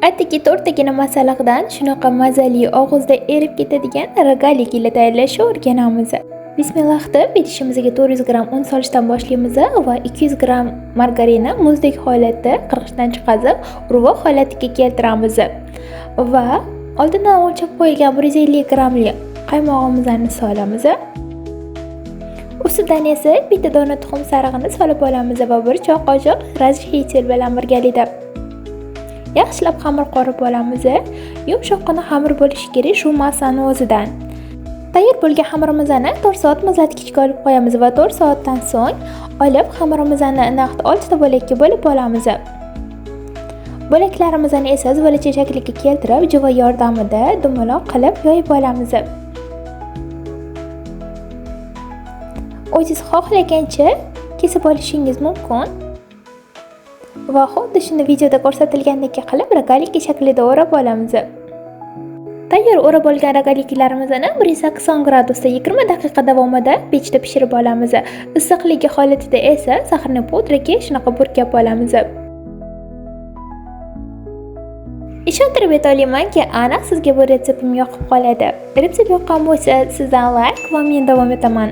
Atigi to'rttagina masalliqdan shunaqa mazali og'izda erib ketadigan rogali gila tayyorlashni o'rganamiz. Bismillah deb idishimizga 400 gram un solishdan boshlaymiz va 200 gram margarinni muzdek holatda qirg'ichdan chiqazib, urvoq holatiga keltiramiz. Va oldindan o'lchab qo'yilgan 150 gramli qaymog'imizni solamiz. Ustidan esa bitta dona tuxum sarig'ini solib olamiz va bir choy qoshiq razhiytel bilan birgalikda yaxshilab xamir qorib olamiz. Yumshoqqina xamir bo'lishi kerak shu massani o'zidan. Tayyor bo'lgan xamirimizni 4 soat muzlatgichga olib qo'yamiz va 4 soatdan so'ng olib xamirimizni naqd 6 ta bo'lakka bo'lib olamiz. Bo'laklarimizni esa zvolecha shakliga keltirib, jiva yordamida dumaloq qilib yoyib olamiz. O'zingiz xohlagancha kesib olishingiz mumkin. Va xuddi shuni videoda ko'rsatilgandek qilib rogaliki shaklida o'rab olamiz. Tayyor o'rab olgan rogaliklarimizni 180 gradusda 20 daqiqa davomida pechda pishirib olamiz. Issiqligi holatida esa saxarni pudraga shunaqa burkab olamiz. Ishontirib aytaolamanki, aniq sizga bu retseptim yoqib qoladi. Retsept yoqqan bo'lsa, sizdan like va men davom etaman.